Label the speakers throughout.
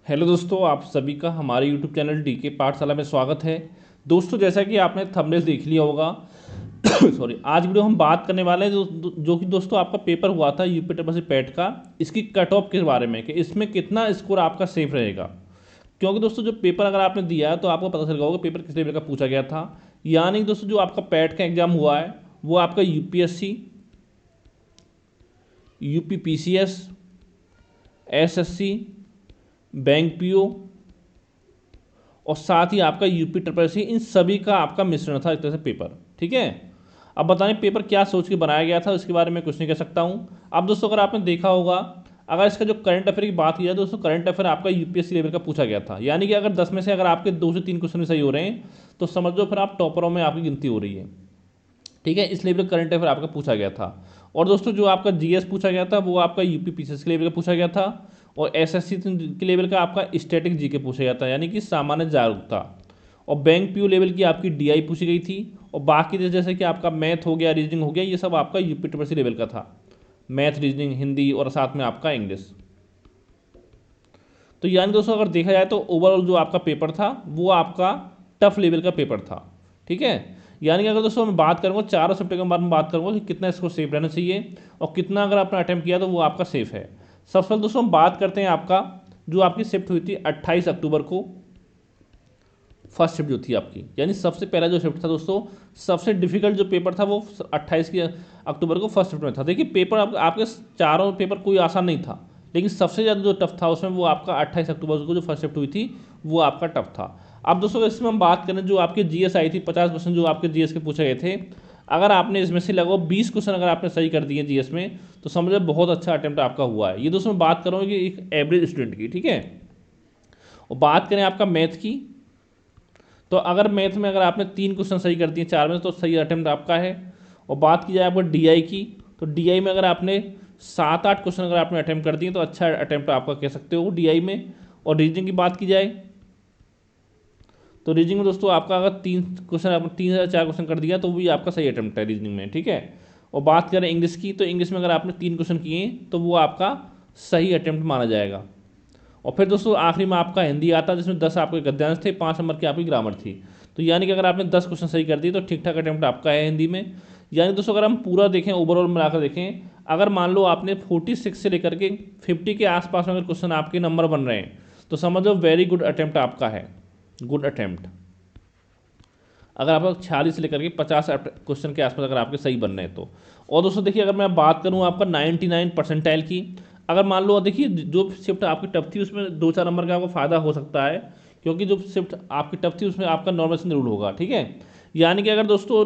Speaker 1: Hello दोस्तों, आप सभी का हमारे यूट्यूब चैनल डीके पाठशाला में स्वागत है। दोस्तों, जैसा कि आपने थंबनेल देख लिया होगा सॉरी, आज वीडियो हम बात करने वाले हैं जो कि दोस्तों आपका पेपर हुआ था यूपी ट्रिपल सी पैट का, इसकी कट ऑफ के बारे में कि इसमें कितना स्कोर आपका सेफ रहेगा। क्योंकि दोस्तों जो पेपर अगर आपने दिया है तो आपको पता चल गया होगा पेपर किस लेवल का पूछा गया था। यानी दोस्तों जो आपका पैट का एग्जाम हुआ है वो आपका UPSC, UP PCS, SSC, bank PO और साथ ही आपका यूपी ट्रिपल सी, इन सभी का आपका मिश्रण था एक तरह से पेपर। ठीक है, अब बताएं पेपर क्या सोच के बनाया गया था, उसके बारे में कुछ नहीं कह सकता हूँ। अब दोस्तों अगर आपने देखा होगा, अगर इसका जो करंट अफेयर की बात की जाए तो दोस्तों करंट अफेयर आपका यूपीएससी लेवल का पूछा गया था। यानी कि अगर 10 में से अगर आपके 2 से 3 क्वेश्चन सही हो रहे हैं तो समझ लो फिर आप टॉपरों में आपकी गिनती हो रही है। ठीक है, इस लेवल का करंट अफेयर आपका पूछा गया था। और दोस्तों जो आपका जीएस पूछा गया था वो आपका यूपी पीसीएस के लेवल का पूछा गया था। और एसएससी के लेवल का आपका स्टैटिक जीके पूछा गया था, यानी कि सामान्य जागरूकता। और बैंक पीओ लेवल की आपकी डीआई पूछी गई थी। और बाकी जैसे कि आपका मैथ हो गया, रीजनिंग हो गया, ये सब आपका यूपी ट्रिपल सी लेवल का था। मैथ, रीजनिंग, हिंदी और साथ में आपका इंग्लिश। तो यानी दोस्तों अगर देखा जाए तो ओवरऑल जो आपका पेपर था वो आपका टफ लेवल का पेपर था। ठीक है, यानी कि अगर दोस्तों मैं बात करूँगा चारों सब्जेक्ट के बारे में बात करूँगा कि कितना इसको सेफ रहना चाहिए और कितना अगर आपने अटैम्प्ट किया तो वो आपका सेफ है। सबसे पहले दोस्तों हम बात करते हैं आपका जो आपकी शिफ्ट हुई थी 28 अक्टूबर को। फर्स्ट शिफ्ट जो थी आपकी, यानी सबसे पहला जो शिफ्ट था दोस्तों, सबसे डिफिकल्ट जो पेपर था वो 28 की अक्टूबर को फर्स्ट शिफ्ट में था। देखिए पेपर आपके चारों पेपर कोई आसान नहीं था, लेकिन सबसे ज़्यादा जो टफ था उसमें वो आपका 28 अक्टूबर को जो फर्स्ट शिफ्ट हुई थी वो आपका टफ था। अब दोस्तों इसमें हम बात करें जो आपके जीएस आई थी, 50% जो आपके जीएस के पूछे गए थे। अगर आपने इसमें से लगभग 20 क्वेश्चन अगर आपने सही कर दिए जीएस में तो समझ लो बहुत अच्छा अटेम्प्ट आपका हुआ है। ये दोस्तों मैं बात कर रहा हूँ कि एक एवरेज स्टूडेंट की। ठीक है, और बात करें आपका मैथ की, तो अगर मैथ में अगर आपने 3 क्वेश्चन सही कर दिए 4 में तो सही अटेम्प्ट आपका है। और बात की जाए आपको डीआई की, तो डीआई में अगर आपने 7-8 क्वेश्चन अगर आपने अटेम्प्ट कर दिए तो अच्छा अटेम्प्ट आपका कह सकते हो डीआई में। और रीजनिंग की बात की जाए तो रीजनिंग में दोस्तों आपका अगर 3 क्वेश्चन आपने 3 या 4 क्वेश्चन कर दिया तो भी आपका सही अटेम्प्ट है रीजनिंग में। ठीक है, और बात करें इंग्लिश की, तो इंग्लिश में अगर आपने 3 क्वेश्चन किए तो वो आपका सही अटेम्प्ट माना जाएगा। और फिर दोस्तों आखिरी में आपका हिंदी आता है जिसमें 10 आपके गद्यांश थे, 5 नंबर की आपकी ग्रामर थी। तो यानी कि अगर आपने 10 क्वेश्चन सही कर दिए तो ठीक ठाक अटेम्प्ट आपका है हिंदी में। यानी दोस्तों अगर हम पूरा देखें, ओवरऑल मिलाकर देखें, अगर मान लो आपने 46 से लेकर के 50 के आसपास में अगर क्वेश्चन आपके नंबर बन रहे हैं तो समझ लो वेरी गुड अटेम्प्ट आपका है, गुड अटेम्प्ट। अगर आपका 46 से लेकर के 50 क्वेश्चन के आसपास अगर आपके सही बन रहे हैं तो। और दोस्तों देखिए अगर मैं बात करूं आपका 99 परसेंटाइल की, अगर मान लो देखिए जो शिफ्ट आपकी टफ थी उसमें 2-4 नंबर का आपको फायदा हो सकता है, क्योंकि जो शिफ्ट आपकी टफ थी उसमें आपका नॉर्मल रूल होगा। ठीक है, यानी कि अगर दोस्तों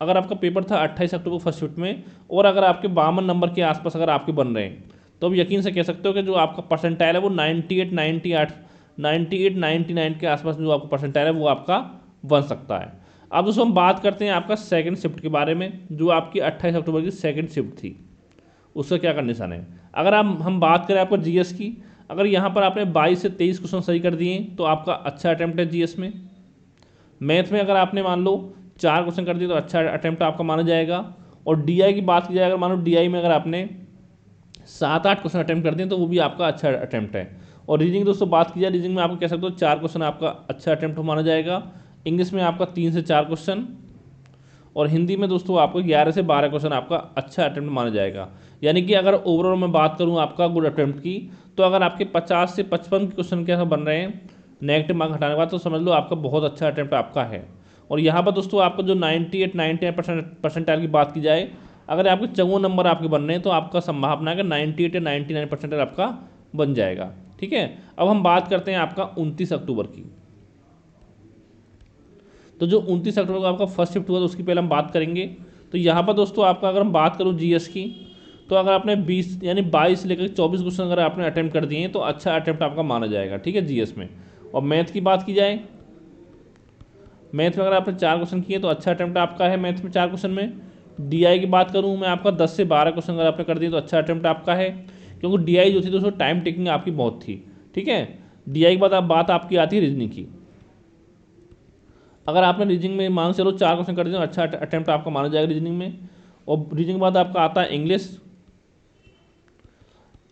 Speaker 1: अगर आपका पेपर था 28 अक्टूबर फर्स्ट शिफ्ट में और अगर आपके 52 नंबर के आसपास अगर आपके बन रहे हैं तो अब यकीन से कह सकते हो कि जो आपका परसेंटाइल है वो 98, 98, 98, 99 के आसपास जो आपका परसेंटाइल है वो आपका बन सकता है। अब दोस्तों हम बात करते हैं आपका सेकंड शिफ्ट के बारे में, जो आपकी 28 अक्टूबर की सेकंड शिफ्ट थी, उसका क्या कंडीशन है। अगर हम बात करें आपका जीएस की, अगर यहाँ पर आपने 22 से 23 क्वेश्चन सही कर दिए तो आपका अच्छा अटैम्प्ट है जीएस में। मैथ में अगर आपने मान लो 4 क्वेश्चन कर दिए तो अच्छा अटैम्प्ट आपका माना जाएगा। और डीआई की बात की जाए, अगर मान लो डीआई में अगर आपने 7-8 क्वेश्चन अटैम्प्ट कर दिए तो वो भी आपका अच्छा अटैम्प्ट है। और रीजनिंग दोस्तों बात की जाए, रीजनिंग में आपको कह सकते हो 4 क्वेश्चन आपका अच्छा अटैम्प्ट माना जाएगा। इंग्लिश में आपका 3 से 4 क्वेश्चन। और हिंदी में दोस्तों आपको 11 से 12 क्वेश्चन आपका अच्छा अटैम्प्ट माना जाएगा। यानी कि अगर ओवरऑल मैं बात करूं आपका गुड अटैम्प्ट की, तो अगर आपके 50 से 55 क्वेश्चन के बन रहे हैं नेगेटिव मार्क हटाने के बाद तो समझ लो आपका बहुत अच्छा अटैम्प्ट आपका है। और यहाँ पर दोस्तों आपका जो 98, 99 परसेंटाइल की बात की जाए, अगर आपके 54 नंबर आपके बन रहे हैं तो आपका संभावना है कि 98 या 99 परसेंटाइल आपका बन जाएगा। ठीक है, अब हम बात करते हैं आपका 29 अक्टूबर की। तो जो 29 अक्टूबर को आपका फर्स्ट शिफ्ट हुआ तो उसकी पहले हम बात करेंगे। तो यहाँ पर दोस्तों आपका अगर हम बात करूँ जीएस की, तो अगर आपने 20 यानी 22 से लेकर 24 क्वेश्चन अगर आपने अटैम्प्ट कर दिए हैं तो अच्छा अटैम्प्ट आपका माना जाएगा। ठीक है, जीएस में। और मैथ की बात की जाए, मैथ में अगर आपने 4 क्वेश्चन किए तो अच्छा अटैम्प्ट आपका है मैथ में 4 क्वेश्चन में। डीआई की बात करूँ मैं, आपका 10 से 12 क्वेश्चन अगर आपने कर दिए तो अच्छा अटैम्प्ट आपका है, क्योंकि डीआई जो थी दोस्तों टाइम टेकिंग आपकी बहुत थी। ठीक है, डीआई के बाद आप बात आपकी आती है रीजनिंग की। अगर आपने रीजनिंग में मान चलो 4 क्वेश्चन कर दिए तो अच्छा अटैम्प्ट आपका माना जाएगा रीजनिंग में। और रीजनिंग के बाद आपका आता है इंग्लिश।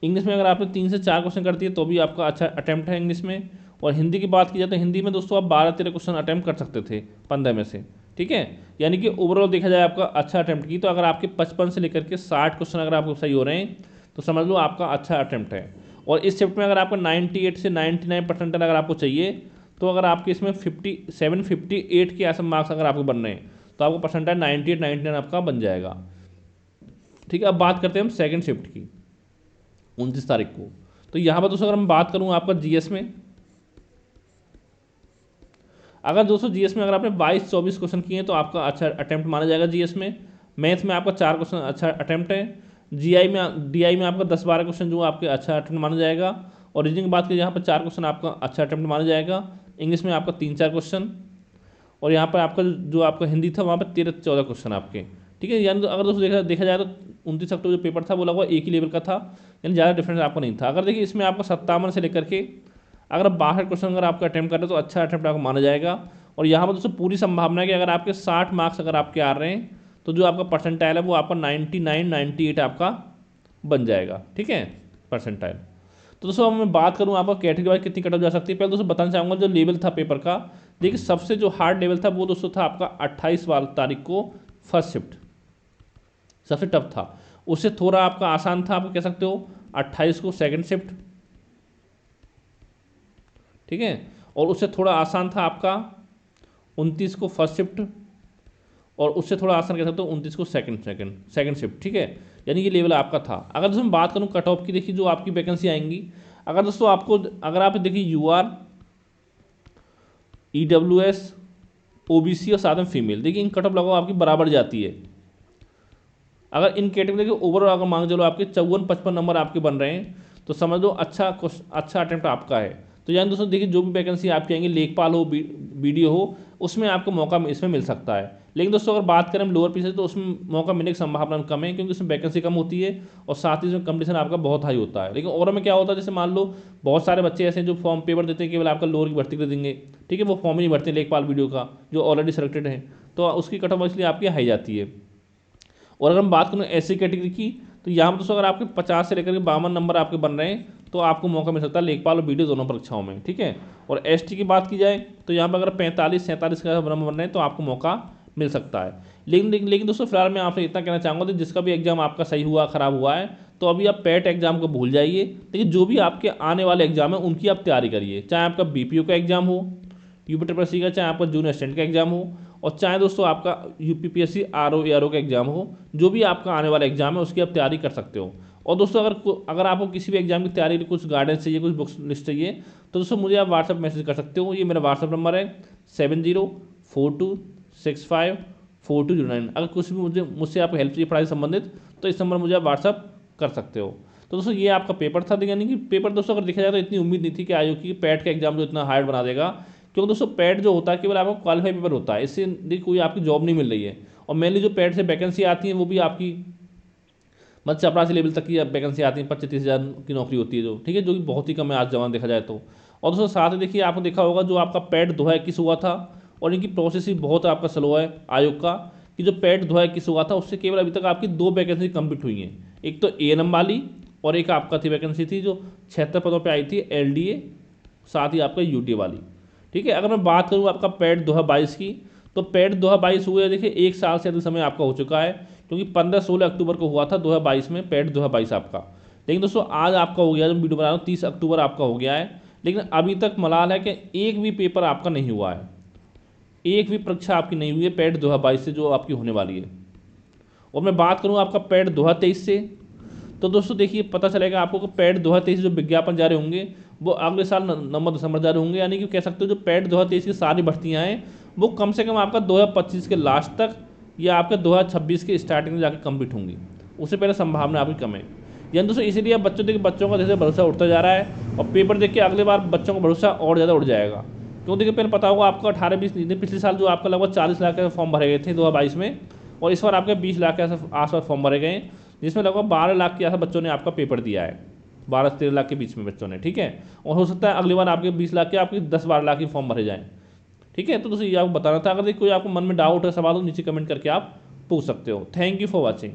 Speaker 1: इंग्लिश में अगर आपने 3 से 4 क्वेश्चन कर दिए तो भी आपका अच्छा अटैम्प्ट है इंग्लिश में। और हिंदी की बात की जाए तो हिंदी में दोस्तों आप 12-13 क्वेश्चन अटैम्प्ट कर सकते थे 15 में से, ठीक है। यानी कि ओवरऑल देखा जाए आपका अच्छा अटैम्प्ट की, तो अगर आपके 55 से लेकर के 60 क्वेश्चन अगर आपको सही हो रहे हैं तो समझ लो आपका अच्छा अटैम्प्ट है। और इस शिफ्ट में अगर आपका 98 से 99% अगर आपको चाहिए, तो अगर आपके इसमें 58 के ऐसे मार्क्स अगर आपको बन रहे हैं तो आपको परसेंटाइल 98 99 आपका बन जाएगा, ठीक है। अब बात करते हैं हम सेकंड शिफ्ट की 29 तारीख को। तो यहाँ पर दोस्तों अगर मैं बात करूँ आपका जीएस में, अगर दोस्तों जीएस में अगर आपने 22-24 क्वेश्चन किए हैं तो आपका अच्छा अटैम्प्ट माना जाएगा जीएस में। मैथ्स में आपका 4 क्वेश्चन अच्छा अटैम्प्ट है। डीआई में आपका 10-12 क्वेश्चन जो आपके अच्छा अटैम्प्ट माना जाएगा। और रीजनिंग की बात करें यहाँ पर 4 क्वेश्चन आपका अच्छा अटैम्प्ट माना जाएगा। इंग्लिश में आपका 3-4 क्वेश्चन, और यहाँ पर आपका जो आपका हिंदी था वहाँ पर 13-14 क्वेश्चन आपके, ठीक है। यानी अगर दोस्तों देखा जाए तो 29 अक्टूबर जो पेपर था वो लगभग एक ही लेवल का था, यानी ज़्यादा डिफरेंस आपको नहीं था। अगर देखिए इसमें आपको 57 से लेकर के अगर 62 क्वेश्चन अगर आपका अटैम्प्ट कर रहे हैं तो अच्छा अटैम्प्ट आपको माना जाएगा। और यहाँ पर दोस्तों पूरी संभावना है कि अगर आपके 60 मार्क्स अगर आपके आ रहे हैं तो जो आपका परसेंटाइल है वो आपका 99-98 आपका बन जाएगा, ठीक है, परसेंटाइल। तो दोस्तों अब मैं बात करूँ आपका कैटेगरी वाइज कितनी कटअप जा सकती है, पहले दोस्तों बताना चाहूँगा जो लेवल था पेपर का। देखिए सबसे जो हार्ड लेवल था वो दोस्तों था आपका 28 तारीख को फर्स्ट शिफ्ट, सबसे टफ था। उससे थोड़ा आपका आसान था, आप कह सकते हो 28 को सेकंड शिफ्ट, ठीक है। और उससे थोड़ा आसान था आपका 29 को फर्स्ट शिफ्ट, और उससे थोड़ा आसान कह सकते हो 29 को सेकंड शिफ्ट, ठीक है। यानी ये लेवल आपका था। अगर दोस्तों मैं बात करूँ कट ऑफ की, देखिए जो आपकी वैकेंसी आएंगी, अगर दोस्तों आपको अगर आप देखिए यूआर, ईडब्ल्यूएस, ओबीसी और साथ में फीमेल, देखिए इन कट ऑफ लगभग आपकी बराबर जाती है। अगर इन कैटेगरी के ओवरऑल अगर मान चलो आपके 54-55 नंबर आपके बन रहे हैं तो समझ लो अच्छा अटैम्प्ट आपका है। तो यानी दोस्तों देखिए जो भी वैकेंसी आपकी आएंगी, लेखपाल हो, बीडीओ हो, उसमें आपको मौका इसमें मिल सकता है। लेकिन दोस्तों अगर बात करें हम लोअर पी से तो उसमें मौका मिलने की संभावना कम है, क्योंकि उसमें वैकेंसी कम होती है और साथ ही उसमें कंपटीशन आपका बहुत हाई होता है। लेकिन और में क्या होता है, जैसे मान लो बहुत सारे बच्चे ऐसे हैं जो फॉर्म पेपर देते हैं केवल आपका लोअर की भर्ती कर देंगे, ठीक है, वो फॉर्म ही नहीं भरते लेखपाल वीडियो का जो ऑलरेडी सिलेक्टेड है, तो उसकी कट ऑफ इसलिए आपकी हाई जाती है। और अगर हम बात करें एससी कैटेगरी की, तो यहाँ पर दोस्तों अगर आपके 50 से लेकर के 52 नंबर आपके बन रहे हैं तो आपको मौका मिल सकता है लेखपाल और बीडीओ दोनों परीक्षाओं में, ठीक है। और एसटी की बात की जाए तो यहाँ पर अगर 45-47 का नंबर बन रहे हैं तो आपको मौका मिल सकता है। लेकिन दोस्तों फिलहाल मैं आपसे इतना कहना चाहूँगा कि जिसका भी एग्जाम आपका सही हुआ ख़राब हुआ है तो अभी आप पैट एग्जाम को भूल जाइए, लेकिन जो भी आपके आने वाले एग्जाम है उनकी आप तैयारी करिए, चाहे आपका बीपीओ का एग्जाम हो, यूपी का, चाहे आपका जूनियर असिस्टेंट का एग्जाम हो, और चाहे दोस्तों आपका यूपीपीएससी आरओ एआरओ का एग्जाम हो, जो भी आपका आने वाला एग्जाम है उसकी आप तैयारी कर सकते हो। और दोस्तों अगर आपको किसी भी एग्जाम की तैयारी के कुछ गाइडेंस चाहिए, कुछ बुक्स लिस्ट चाहिए, तो दोस्तों मुझे आप व्हाट्सअप मैसेज कर सकते हो। ये मेरा व्हाट्सअप नंबर है 7042654209। अगर कुछ भी मुझसे आपको हेल्प चाहिए पढ़ाई से संबंधित तो इस नंबर मुझे आप व्हाट्सअप कर सकते हो। तो दोस्तों ये आपका पेपर था, यानी कि पेपर दोस्तों अगर देखा जाए तो इतनी उम्मीद नहीं थी कि आयोग की पैट का एग्जाम जो इतना हार्ड बना देगा, क्योंकि दोस्तों पैट जो होता है केवल आपका क्वालिफाई पेपर होता है, इससे देखिए कोई आपकी जॉब नहीं मिल रही है। और मेनली जो पैट से वैकेंसी आती है वो भी आपकी मतलब चपरासी लेवल तक की वैकेंसी आती है, 25-30 हज़ार की नौकरी होती है जो, ठीक है, जो कि बहुत ही कम है आज जमाना देखा जाए तो। और दोस्तों साथ ही देखिए आपने देखा होगा जो आपका पैट 2021 हुआ था और इनकी प्रोसेस ही बहुत आपका स्लो है आयोग का, कि जो पैट 2021 हुआ था उससे केवल अभी तक आपकी 2 वैकेंसी कंप्लीट हुई हैं, एक तो एएनएम वाली और एक आपका थी वैकेंसी थी जो 76 पदों पर आई थी एलडीए, साथ ही आपका यूटी वाली, ठीक है। अगर मैं बात करूँ आपका पैट 2022 की, तो पैट 2022 हुए देखिए 1 साल से अधिक समय आपका हो चुका है, क्योंकि 15-16 अक्टूबर को हुआ था 2022 में पैट 2022 आपका। लेकिन दोस्तों आज आपका हो गया, जो वीडियो बना रहा हूँ 30 अक्टूबर आपका हो गया है, लेकिन अभी तक मलाल है कि एक भी पेपर आपका नहीं हुआ है, एक भी परीक्षा आपकी नहीं हुई है पैट 2022 से जो आपकी होने वाली है। और मैं बात करूँ आपका पैट 2023 से, तो दोस्तों देखिए पता चलेगा आपको कि पैट 2023 जो विज्ञापन जारी होंगे वो अगले साल नवंबर दिसंबर जारी होंगे, यानी कि कह सकते हो जो पैट 2023 की सारी भर्तियाँ हैं वो कम से कम आपका 2025 के लास्ट तक या आपके 2026 के स्टार्टिंग में जाकर कंप्लीट होंगी, उससे पहले संभावना आपकी कम है। यानी दोस्तों इसीलिए अब बच्चों का जैसे भरोसा उठता जा रहा है और पेपर देख के अगले बार बच्चों का भरोसा और ज़्यादा उठ जाएगा। क्यों देखिए पहले पता होगा आपको 18-20 पिछले साल जो आपका लगभग 40 लाख के फॉर्म भरे गए थे 2022 में, और इस बार आपके 20 लाख के आसपास फॉर्म भरे गए, जिसमें लगभग 12 लाख के आसपास बच्चों ने आपका पेपर दिया है, 12 से 13 लाख के बीच में बच्चों ने, ठीक है। और हो सकता है अगली बार आपके 20 लाख के आपके 10-12 लाख के फॉर्म भरे जाएँ, ठीक है। तो दोस्तों ये आपको बताना था। अगर कोई आपको मन में डाउट है, सवाल हो, नीचे कमेंट करके आप पूछ सकते हो। Thank you for watching.